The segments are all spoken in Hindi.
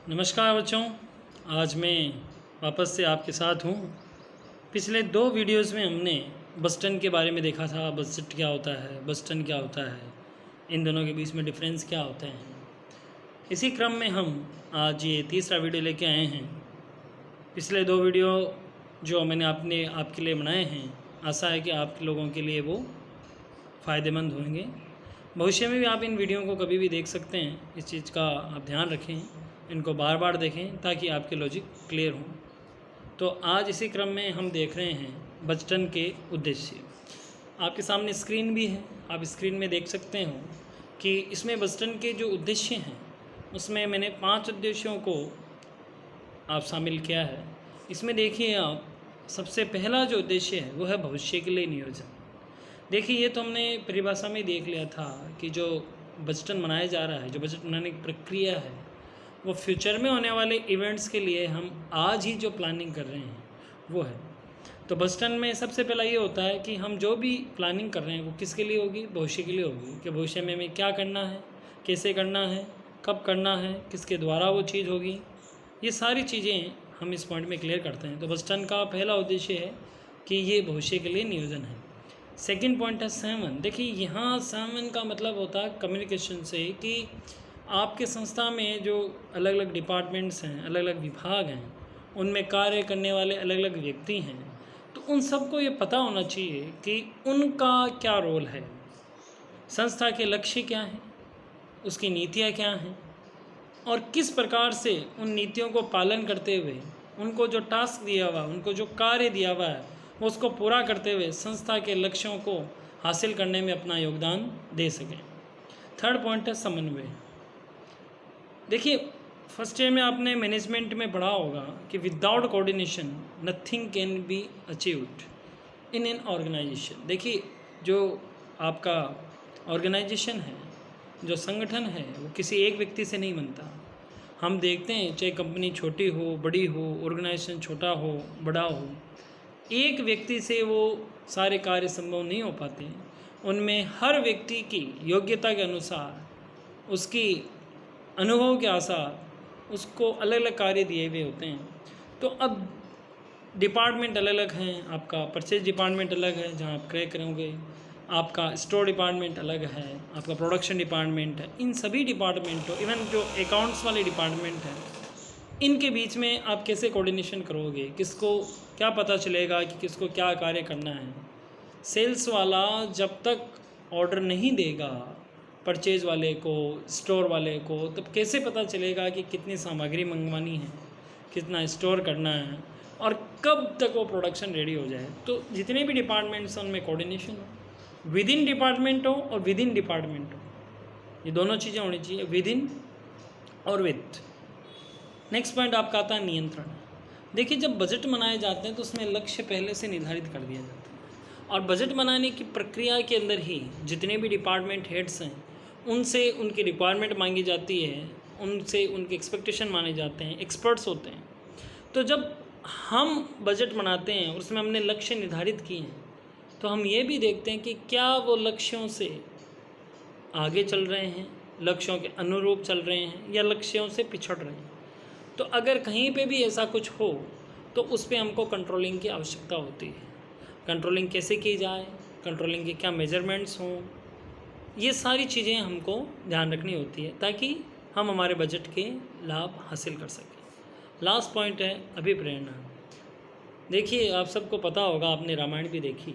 नमस्कार बच्चों। आज मैं वापस से आपके साथ हूँ। पिछले 2 वीडियोस में हमने बस्टन के बारे में देखा था। बजट क्या होता है, बस्टन क्या होता है, इन दोनों के बीच में डिफरेंस क्या होते हैं। इसी क्रम में हम आज ये तीसरा वीडियो लेके आए हैं। पिछले 2 वीडियो जो मैंने आपके लिए बनाए हैं, आशा है कि आप लोगों के लिए वो फ़ायदेमंद होंगे। भविष्य में भी आप इन वीडियो को कभी भी देख सकते हैं। इस चीज़ का आप ध्यान रखें, इनको बार बार देखें ताकि आपके लॉजिक क्लियर हों। तो आज इसी क्रम में हम देख रहे हैं बजटन के उद्देश्य। आपके सामने स्क्रीन भी है, आप स्क्रीन में देख सकते हो कि इसमें बजटन के जो उद्देश्य हैं उसमें मैंने 5 उद्देश्यों को आप शामिल किया है। इसमें देखिए आप, सबसे पहला जो उद्देश्य है वो है भविष्य के लिए नियोजन। देखिए ये तो हमने परिभाषा में देख लिया था कि जो बजटन बनाया जा रहा है, जो बजट बनाने की प्रक्रिया है, वो फ्यूचर में होने वाले इवेंट्स के लिए हम आज ही जो प्लानिंग कर रहे हैं वो है। तो बजटन में सबसे पहला ये होता है कि हम जो भी प्लानिंग कर रहे हैं वो किसके लिए होगी, भविष्य के लिए होगी। कि भविष्य में हमें क्या करना है, कैसे करना है, कब करना है, किसके द्वारा वो चीज़ होगी, ये सारी चीज़ें हम इस पॉइंट में क्लियर करते हैं। तो बजटन का पहला उद्देश्य है कि ये भविष्य के लिए नियोजन है। सेकंड पॉइंट है संयमन। देखिए यहाँ संयमन का मतलब होता है कम्युनिकेशन से, कि आपके संस्था में जो अलग अलग डिपार्टमेंट्स हैं, अलग अलग विभाग हैं, उनमें कार्य करने वाले अलग अलग व्यक्ति हैं, तो उन सबको ये पता होना चाहिए कि उनका क्या रोल है, संस्था के लक्ष्य क्या हैं, उसकी नीतियाँ क्या हैं, और किस प्रकार से उन नीतियों को पालन करते हुए उनको जो टास्क दिया हुआ, उनको जो कार्य दिया हुआ है, वो उसको पूरा करते हुए संस्था के लक्ष्यों को हासिल करने में अपना योगदान दे सकें। थर्ड पॉइंट है समन्वय। देखिए फर्स्ट ईयर में आपने मैनेजमेंट में पढ़ा होगा कि without coordination nothing can be achieved in an organization. देखिए जो आपका ऑर्गेनाइजेशन है, जो संगठन है, वो किसी एक व्यक्ति से नहीं बनता। हम देखते हैं चाहे कंपनी छोटी हो, बड़ी हो, ऑर्गेनाइजेशन छोटा हो, बड़ा हो, एक व्यक्ति से वो सारे कार्य संभव नहीं हो पाते। उनमें हर व्यक्ति की योग्यता के अनुसार, उसकी अनुभव के आसार उसको अलग अलग कार्य दिए हुए होते हैं। तो अब डिपार्टमेंट अलग अलग हैं। आपका परचेज डिपार्टमेंट अलग है जहाँ आप क्रय करोगे, आपका स्टोर डिपार्टमेंट अलग है, आपका प्रोडक्शन डिपार्टमेंट है। इन सभी डिपार्टमेंटों, इवन जो अकाउंट्स वाले डिपार्टमेंट हैं, इनके बीच में आप कैसे कोऑर्डिनेशन करोगे, किसको क्या पता चलेगा कि किसको क्या कार्य करना है। सेल्स वाला जब तक ऑर्डर नहीं देगा परचेज वाले को, स्टोर वाले को, तब कैसे पता चलेगा कि कितनी सामग्री मंगवानी है, कितना स्टोर करना है, और कब तक वो प्रोडक्शन रेडी हो जाए। तो जितने भी डिपार्टमेंट्स हैं उनमें कोऑर्डिनेशन हो, विद इन डिपार्टमेंट हो और विद इन डिपार्टमेंट हो, ये दोनों चीज़ें होनी चाहिए, विद इन और विद। नेक्स्ट पॉइंट आपका आता है नियंत्रण। देखिए जब बजट बनाए जाते हैं तो उसमें लक्ष्य पहले से निर्धारित कर दिया जाता है, और बजट बनाने की प्रक्रिया के अंदर ही जितने भी डिपार्टमेंट हेड्स हैं उनसे उनकी रिक्वायरमेंट मांगी जाती है, उनसे उनके एक्सपेक्टेशन माने जाते हैं, एक्सपर्ट्स होते हैं। तो जब हम बजट बनाते हैं उसमें हमने लक्ष्य निर्धारित किए हैं, तो हम ये भी देखते हैं कि क्या वो लक्ष्यों से आगे चल रहे हैं, लक्ष्यों के अनुरूप चल रहे हैं, या लक्ष्यों से पिछड़ रहे हैं। तो अगर कहीं पे भी ऐसा कुछ हो तो उस पर हमको कंट्रोलिंग की आवश्यकता होती है। कंट्रोलिंग कैसे की जाए, कंट्रोलिंग के क्या मेजरमेंट्स हों, ये सारी चीज़ें हमको ध्यान रखनी होती है ताकि हम हमारे बजट के लाभ हासिल कर सकें। लास्ट पॉइंट है अभिप्रेरणा। देखिए आप सबको पता होगा, आपने रामायण भी देखी,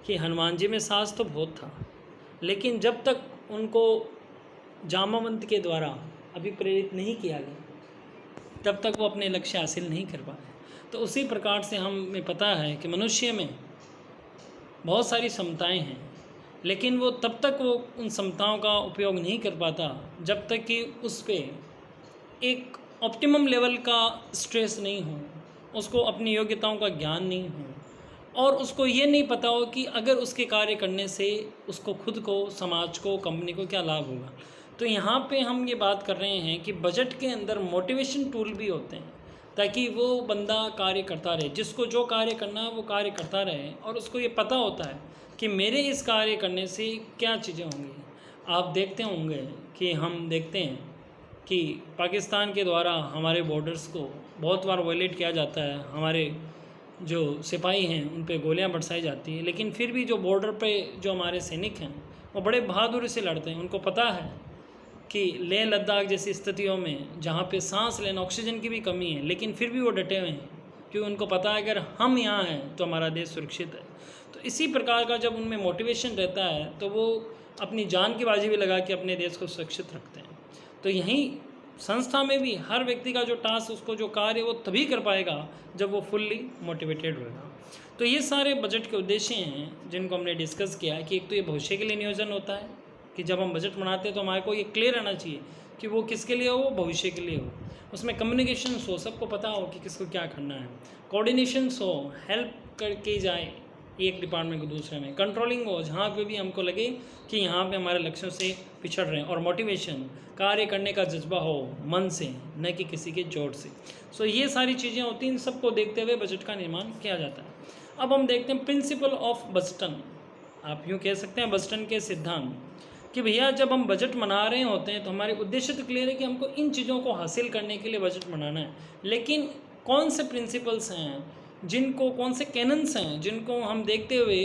कि हनुमान जी में साहस तो बहुत था, लेकिन जब तक उनको जामवंत के द्वारा अभिप्रेरित नहीं किया गया तब तक वो अपने लक्ष्य हासिल नहीं कर पाए। तो उसी प्रकार से हमें पता है कि मनुष्य में बहुत सारी क्षमताएं हैं, लेकिन वो तब तक वो उन क्षमताओं का उपयोग नहीं कर पाता जब तक कि उस पर एक ऑप्टिमम लेवल का स्ट्रेस नहीं हो, उसको अपनी योग्यताओं का ज्ञान नहीं हो, और उसको ये नहीं पता हो कि अगर उसके कार्य करने से उसको खुद को, समाज को, कंपनी को क्या लाभ होगा। तो यहाँ पे हम ये बात कर रहे हैं कि बजट के अंदर मोटिवेशन टूल भी होते हैं ताकि वो बंदा कार्य करता रहे, जिसको जो कार्य करना है वो कार्य करता रहे, और उसको ये पता होता है कि मेरे इस कार्य करने से क्या चीज़ें होंगी। आप देखते होंगे कि हम देखते हैं कि पाकिस्तान के द्वारा हमारे बॉर्डर्स को बहुत बार वायलेट किया जाता है, हमारे जो सिपाही हैं उन पे गोलियां बरसाई जाती है, लेकिन फिर भी जो बॉर्डर पे जो हमारे सैनिक हैं वो बड़े बहादुरी से लड़ते हैं। उनको पता है कि लेह लद्दाख जैसी स्थितियों में जहाँ पे सांस लेना ऑक्सीजन की भी कमी है, लेकिन फिर भी वो डटे हुए हैं, क्योंकि उनको पता है अगर हम यहाँ हैं तो हमारा देश सुरक्षित है। तो इसी प्रकार का जब उनमें मोटिवेशन रहता है तो वो अपनी जान की बाजी भी लगा के अपने देश को सुरक्षित रखते हैं। तो यहीं संस्था में भी हर व्यक्ति का जो टास्क, उसको जो कार्य, वो तभी कर पाएगा जब वो फुल्ली मोटिवेटेड होगा। तो ये सारे बजट के उद्देश्य हैं जिनको हमने डिस्कस किया कि एक तो ये भविष्य के लिए नियोजन होता है कि जब हम बजट बनाते हैं तो हमारे को ये क्लियर रहना चाहिए कि वो किसके लिए हो, भविष्य के लिए हो। उसमें कम्युनिकेशंस हो, सबको पता हो कि किसको क्या करना है। कोऑर्डिनेशंस हो, हेल्प करके जाए एक डिपार्टमेंट को दूसरे में। कंट्रोलिंग हो, जहाँ पे भी हमको लगे कि यहाँ पे हमारे लक्ष्यों से पिछड़ रहे हैं। और मोटिवेशन, कार्य करने का जज्बा हो मन से, न कि किसी के जोर से। सो ये सारी चीज़ें होती हैं, इन सबको देखते हुए बजट का निर्माण किया जाता है। अब हम देखते हैं प्रिंसिपल ऑफ बजटन, आप यूँ कह सकते हैं बजटन के सिद्धांत, कि भैया जब हम बजट बना रहे होते हैं तो हमारे उद्देश्य तो क्लियर है कि हमको इन चीज़ों को हासिल करने के लिए बजट बनाना है, लेकिन कौन से प्रिंसिपल्स हैं जिनको, कौन से कैनन्स हैं जिनको हम देखते हुए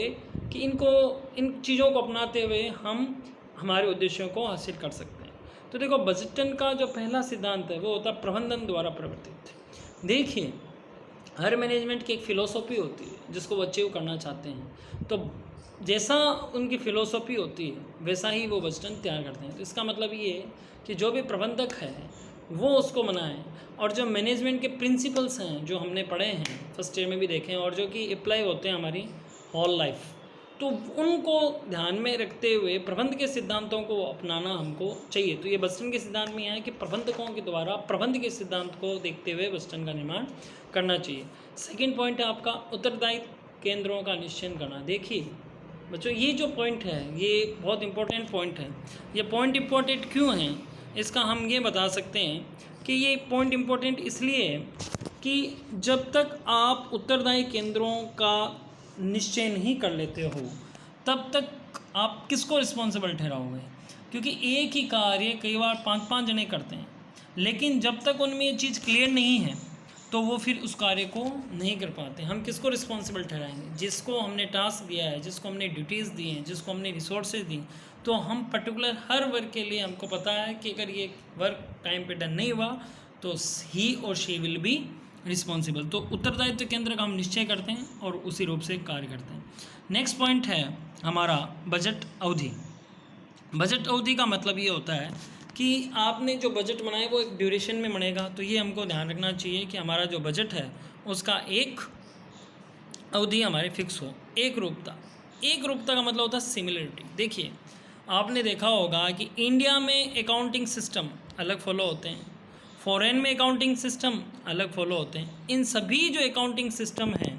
कि इन चीज़ों को अपनाते हुए हम हमारे उद्देश्यों को हासिल कर सकते हैं। तो देखो, बजटन का जो पहला सिद्धांत है वो होता है प्रबंधन द्वारा प्रवर्तित। देखिए, हर मैनेजमेंट की एक फ़िलोसॉफी होती है जिसको वो अचीव करना चाहते हैं, तो जैसा उनकी फ़िलोसॉफी होती है वैसा ही वो बजटन तैयार करते हैं। तो इसका मतलब ये है कि जो भी प्रबंधक है वो उसको बनाएं, और जो मैनेजमेंट के प्रिंसिपल्स हैं जो हमने पढ़े हैं फर्स्ट ईयर में भी देखे हैं और जो कि अप्लाई होते हैं हमारी होल लाइफ, तो उनको ध्यान में रखते हुए प्रबंध के सिद्धांतों को अपनाना हमको चाहिए। तो ये बजटन के सिद्धांत में यह है कि प्रबंधकों के द्वारा प्रबंध के सिद्धांत को देखते हुए बजटन का निर्माण करना चाहिए। सेकेंड पॉइंट है आपका उत्तरदायित्व केंद्रों का निश्चय करना। देखिए बच्चों, ये जो पॉइंट है ये बहुत इंपॉर्टेंट पॉइंट है। ये पॉइंट इंपॉर्टेंट क्यों है, इसका हम ये बता सकते हैं कि ये पॉइंट इंपॉर्टेंट इसलिए है कि जब तक आप उत्तरदायी केंद्रों का निश्चय नहीं कर लेते हो तब तक आप किसको रिस्पॉन्सिबल ठहराओगे, क्योंकि एक ही कार्य कई बार 5-5 जने करते हैं, लेकिन जब तक उनमें ये चीज़ क्लियर नहीं है तो वो फिर उस कार्य को नहीं कर पाते। हम किसको रिस्पॉन्सिबल ठहराएंगे, जिसको हमने टास्क दिया है, जिसको हमने ड्यूटीज़ दी हैं, जिसको हमने रिसोर्सेज दी, तो हम पर्टिकुलर हर वर्क के लिए हमको पता है कि अगर ये वर्क टाइम पे डन नहीं हुआ तो ही और शी विल बी रिस्पॉन्सिबल। तो उत्तरदायित्व केंद्र का हम निश्चय करते हैं और उसी रूप से कार्य करते हैं। नेक्स्ट पॉइंट है हमारा बजट अवधि। बजट अवधि का मतलब ये होता है कि आपने जो बजट बनाए वो एक ड्यूरेशन में बनेगा। तो ये हमको ध्यान रखना चाहिए कि हमारा जो बजट है उसका एक अवधि हमारी फिक्स हो। एक रूपता का मतलब होता है सिमिलरिटी। देखिए, आपने देखा होगा कि इंडिया में अकाउंटिंग सिस्टम अलग फॉलो होते हैं, फॉरेन में अकाउंटिंग सिस्टम अलग फॉलो होते हैं। इन सभी जो अकाउंटिंग सिस्टम हैं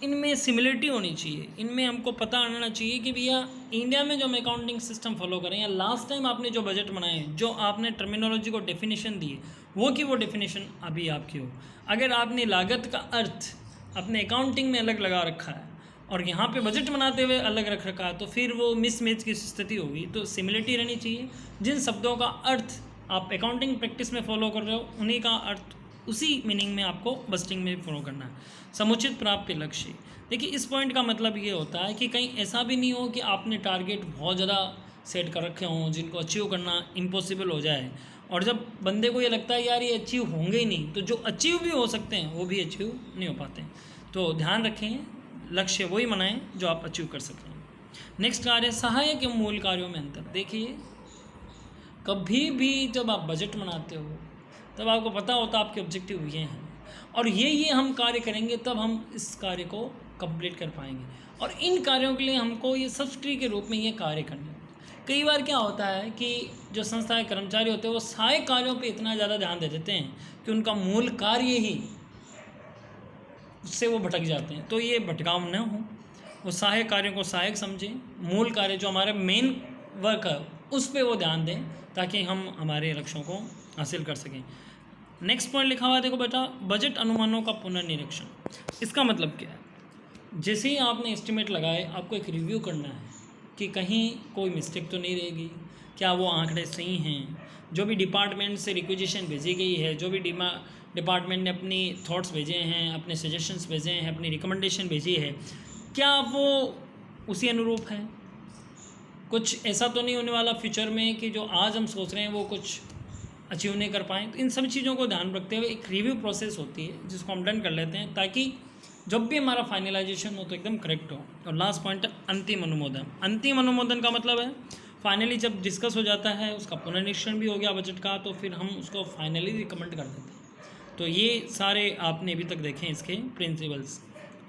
इनमें सिमिलरिटी होनी चाहिए। इनमें हमको पता आना चाहिए कि भैया इंडिया में जो हम अकाउंटिंग सिस्टम फॉलो करें, या लास्ट टाइम आपने जो बजट बनाए, जो आपने टर्मिनोलॉजी को डेफिनेशन दी वो की वो डेफिनेशन अभी आपकी हो। अगर आपने लागत का अर्थ अपने अकाउंटिंग में अलग लगा रखा है और यहाँ पे बजट बनाते हुए अलग रख रखा है तो फिर वो मिसमैच की स्थिति होगी। तो सिमिलरिटी रहनी चाहिए। जिन शब्दों का अर्थ आप अकाउंटिंग प्रैक्टिस में फॉलो कर रहे हो उन्हीं का अर्थ उसी मीनिंग में आपको बजटिंग में फॉलो करना है। समुचित प्राप्ति लक्ष्य। देखिए, इस पॉइंट का मतलब ये होता है कि कहीं ऐसा भी नहीं हो कि आपने टारगेट बहुत ज़्यादा सेट कर रखे हों जिनको अचीव करना इम्पॉसिबल हो जाए, और जब बंदे को ये लगता है यार ये अचीव होंगे ही नहीं, तो जो अचीव भी हो सकते हैं वो भी अचीव नहीं हो पाते। तो ध्यान रखें, लक्ष्य वही बनाएं जो आप अचीव कर सकें। नेक्स्ट कार्य सहायक एवं मूल कार्यों में अंतर। देखिए, कभी भी जब आप बजट बनाते हो तब आपको पता होता है आपके ऑब्जेक्टिव ये हैं और ये हम कार्य करेंगे तब हम इस कार्य को कंप्लीट कर पाएंगे, और इन कार्यों के लिए हमको ये सब्सिडी के रूप में ये कार्य करने होते। कई बार क्या होता है कि जो संस्था के कर्मचारी होते हैं वो सहायक कार्यों पे इतना ज़्यादा ध्यान दे देते हैं कि उनका मूल कार्य ही उससे वो भटक जाते हैं। तो ये भटकाव न हो, वो सहायक कार्यों को सहायक समझें, मूल कार्य जो हमारा मेन वर्क है उस पर वो ध्यान दें ताकि हम हमारे लक्ष्यों को हासिल कर सकें। नेक्स्ट पॉइंट लिखा हुआ है, देखो बेटा, बजट अनुमानों का पुनर्निरीक्षण। इसका मतलब क्या है, जैसे ही आपने एस्टिमेट लगाए आपको एक रिव्यू करना है कि कहीं कोई मिस्टेक तो नहीं रहेगी, क्या वो आंकड़े सही हैं, जो भी डिपार्टमेंट से रिक्वेजिशन भेजी गई है, जो भी डिपार्टमेंट ने अपनी थॉट्स भेजे हैं, अपने सजेशंस भेजे हैं, अपनी रिकमेंडेशन भेजी है, क्या वो उसी अनुरूप है। कुछ ऐसा तो नहीं होने वाला फ्यूचर में कि जो आज हम सोच रहे हैं वो कुछ अचीव नहीं कर पाएँ। तो इन सभी चीज़ों को ध्यान रखते हुए एक रिव्यू प्रोसेस होती है जिसको हम डन कर लेते हैं, ताकि जब भी हमारा फाइनलाइजेशन हो तो एकदम करेक्ट हो। और लास्ट पॉइंट है अंतिम अनुमोदन। अंतिम अनुमोदन का मतलब है फाइनली जब डिस्कस हो जाता है, उसका पुनरीक्षण भी हो गया बजट का, तो फिर हम उसको फाइनली रिकमेंड कर देते हैं। तो ये सारे आपने अभी तक देखे इसके प्रिंसिपल्स।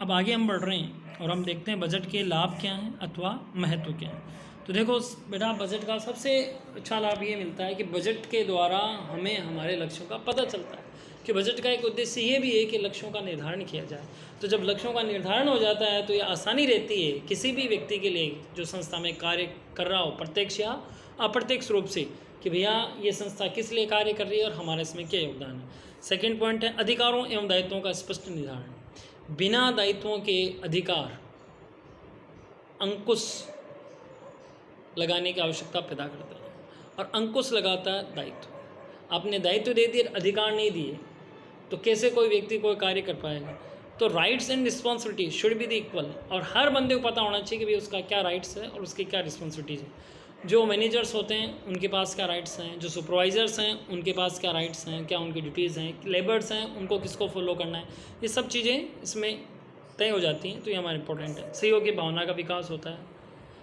अब आगे हम बढ़ रहे हैं और हम देखते हैं बजट के लाभ क्या हैं अथवा महत्व क्या है। तो देखो बेटा, बजट का सबसे अच्छा लाभ ये मिलता है कि बजट के द्वारा हमें हमारे लक्ष्यों का पता चलता है। कि बजट का एक उद्देश्य ये भी है कि लक्ष्यों का निर्धारण किया जाए। तो जब लक्ष्यों का निर्धारण हो जाता है तो ये आसानी रहती है किसी भी व्यक्ति के लिए जो संस्था में कार्य कर रहा हो, प्रत्यक्ष या अप्रत्यक्ष रूप से, कि भैया ये संस्था किस लिए कार्य कर रही है और हमारे इसमें क्या योगदान है। सेकेंड पॉइंट है अधिकारों एवं दायित्वों का स्पष्ट निर्धारण। बिना दायित्वों के अधिकार अंकुश लगाने की आवश्यकता पैदा करता है, और अंकुश लगाता है दायित्व। आपने दायित्व दे दिए, अधिकार नहीं दिए, तो कैसे कोई व्यक्ति कोई कार्य कर पाएगा। तो rights and responsibility should be the equal, और हर बंदे को पता होना चाहिए कि भाई उसका क्या राइट्स है और उसकी क्या रिस्पॉन्सिबिलिटीज़ है। जो मैनेजर्स होते हैं उनके पास क्या राइट्स हैं, जो सुपरवाइजर्स हैं उनके पास क्या राइट्स हैं, क्या उनकी ड्यूटीज़ हैं, लेबर्स हैं उनको किसको फॉलो करना है, ये सब चीज़ें इसमें तय हो जाती हैं। तो ये हमारा इंपॉर्टेंट है। सहयोग की भावना का विकास होता है।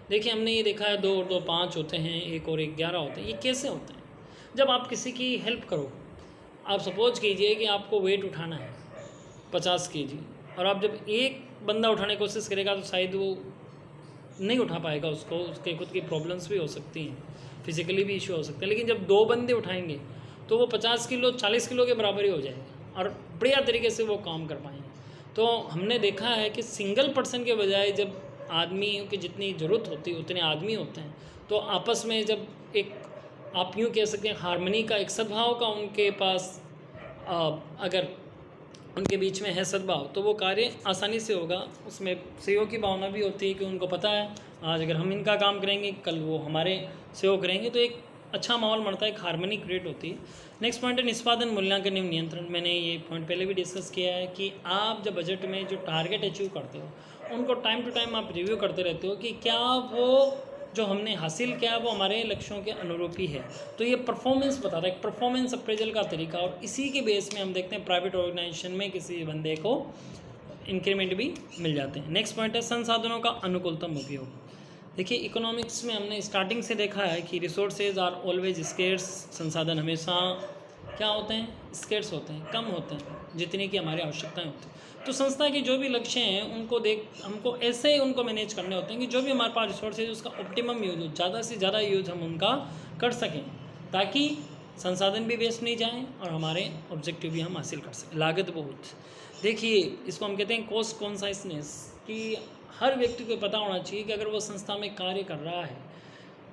देखिए, हमने ये देखा है 2 और 2 5 होते हैं, 1 और 1 11 होते हैं। ये कैसे होते हैं? जब आप किसी की हेल्प करो, आप सपोज कीजिए कि आपको वेट उठाना है 50 kg, और आप जब एक बंदा उठाने की कोशिश करेगा तो शायद वो नहीं उठा पाएगा, उसको उसके खुद की प्रॉब्लम्स भी हो सकती हैं, फिजिकली भी इशू हो सकते हैं। लेकिन जब 2 बंदे उठाएंगे तो वो 50 किलो 40 किलो के बराबर ही हो जाएगा और बढ़िया तरीके से वो काम कर पाएंगे। तो हमने देखा है कि सिंगल पर्सन के बजाय जब आदमियों की जितनी ज़रूरत होती है उतने आदमी होते हैं, तो आपस में जब एक, आप यूँ कह सकते हैं, हार्मनी का, एक सद्भाव का उनके पास अगर उनके बीच में है सद्भाव, तो वो कार्य आसानी से होगा। उसमें सहयोग की भावना भी होती है कि उनको पता है आज अगर हम इनका काम करेंगे कल वो हमारे सहयोग करेंगे, तो एक अच्छा माहौल बनता है, एक हार्मनी क्रिएट होती है। नेक्स्ट पॉइंट है निष्पादन मूल्यांकन एवं नियंत्रण। मैंने ये पॉइंट पहले भी डिस्कस किया है कि आप जब बजट में जो टारगेट अचीव करते हो उनको टाइम टू टाइम आप रिव्यू करते रहते हो कि क्या वो जो हमने हासिल किया वो हमारे लक्ष्यों के अनुरूप ही है। तो ये परफॉर्मेंस बताता है, एक परफॉर्मेंस अप्रेजल का तरीका, और इसी के बेस में हम देखते हैं प्राइवेट ऑर्गेनाइजेशन में किसी बंदे को इंक्रीमेंट भी मिल जाते हैं। नेक्स्ट पॉइंट है संसाधनों का अनुकूलतम उपयोग। देखिए, इकोनॉमिक्स में हमने स्टार्टिंग से देखा है कि रिसोर्सेज आर ऑलवेज स्केर्स। संसाधन हमेशा क्या होते हैं? स्केर्स होते हैं, कम होते हैं जितनी की हमारी आवश्यकताएं होती हैं। तो संस्था के जो भी लक्ष्य हैं उनको हमको ऐसे उनको मैनेज करने होते हैं कि जो भी हमारे पास रिसोर्सेज उसका ऑप्टिमम यूज हो, ज़्यादा से ज़्यादा यूज हम उनका कर सकें, ताकि संसाधन भी वेस्ट नहीं जाएं और हमारे ऑब्जेक्टिव भी हम हासिल कर सकें। लागत बहुत, देखिए इसको हम कहते हैं कॉस्ट कॉन्साइसनेस, कि हर व्यक्ति को पता होना चाहिए कि अगर वो संस्था में कार्य कर रहा है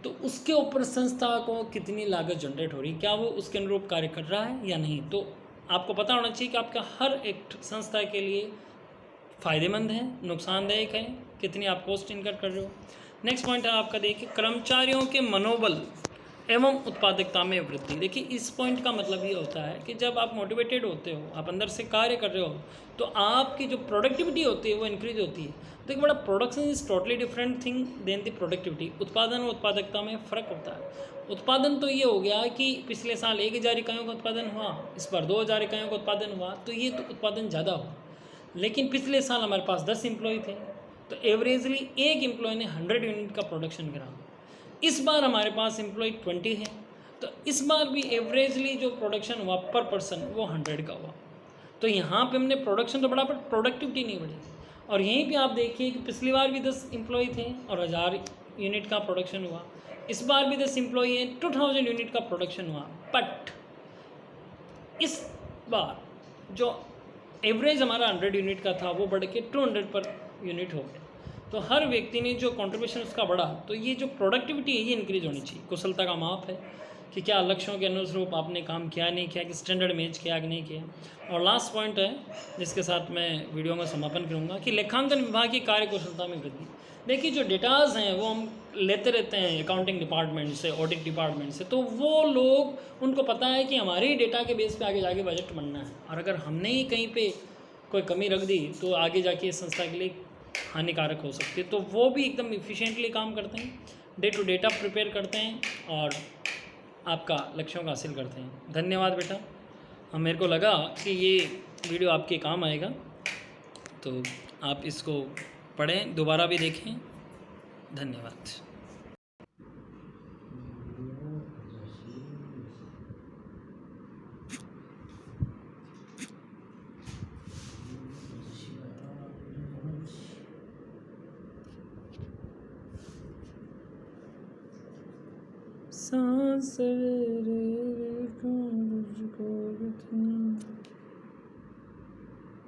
तो उसके ऊपर संस्था को कितनी लागत जनरेट हो रही, क्या वो उसके अनुरूप कार्य कर रहा है या नहीं। तो आपको पता होना चाहिए कि आपका हर एक संस्था के लिए फ़ायदेमंद है, नुकसानदायक है, कितनी आप कॉस्ट इनकर कर रहे हो। नेक्स्ट पॉइंट है आपका, देखिए कर्मचारियों के मनोबल एवं उत्पादकता में वृद्धि। देखिए, इस पॉइंट का मतलब ये होता है कि जब आप मोटिवेटेड होते हो, आप अंदर से कार्य कर रहे हो, तो आपकी जो प्रोडक्टिविटी होती है वो इंक्रीज होती है। तो एक बड़ा, production is totally different thing than the productivity. उत्पादन और उत्पादकता में फ़र्क होता है। उत्पादन तो ये हो गया कि पिछले साल 1000 इकाइयों का उत्पादन हुआ, इस बार 2000 इकाइयों का उत्पादन हुआ, तो ये तो उत्पादन ज़्यादा हुआ। लेकिन पिछले साल हमारे पास 10 एम्प्लॉय थे, तो एवरेजली एक एम्प्लॉय ने 100 यूनिट का प्रोडक्शन करा। इस बार हमारे पास एम्प्लॉय 20 है, तो इस बार भी एवरेजली जो प्रोडक्शन हुआ पर पर्सन वो 100 का हुआ। तो यहाँ पे हमने प्रोडक्शन तो बढ़ा पर प्रोडक्टिविटी नहीं बढ़ी। और यहीं पे आप देखिए कि पिछली बार भी 10 एम्प्लॉय थे और 1000 यूनिट का प्रोडक्शन हुआ, इस बार भी 10 एम्प्लॉय हैं, 2000 यूनिट का प्रोडक्शन हुआ। बट इस बार जो एवरेज हमारा 100 यूनिट का था वो बढ़ के 200 पर यूनिट हो गया। तो हर व्यक्ति ने जो कंट्रीब्यूशन उसका बढ़ा, तो ये जो प्रोडक्टिविटी है ये इंक्रीज होनी चाहिए। कुशलता का माप है कि क्या लक्ष्यों के अनुरूप आपने काम किया नहीं किया, कि स्टैंडर्ड मैच किया कि नहीं किया। और लास्ट पॉइंट है जिसके साथ मैं वीडियो का समापन करूंगा कि लेखांकन विभाग की कार्य कुशलता में वृद्धि। देखिए, जो डेटाज हैं वो हम लेते रहते हैं अकाउंटिंग डिपार्टमेंट से, ऑडिट डिपार्टमेंट से, तो वो लोग, उनको पता है कि हमारे ही डेटा के बेस पे आगे जाके बजट बनना है, और अगर हमने ही कहीं पे कोई कमी रख दी तो आगे जाके इस संस्था के लिए हानिकारक हो सकती है। तो वो भी एकदम इफ़िशिएंटली काम करते हैं, डे टू डेटा प्रिपेयर करते हैं और आपका लक्ष्यों को हासिल करते हैं। धन्यवाद बेटा। मेरे को लगा कि ये वीडियो आपके काम आएगा, तो आप इसको पढ़ें, दोबारा भी देखें। धन्यवाद। सांस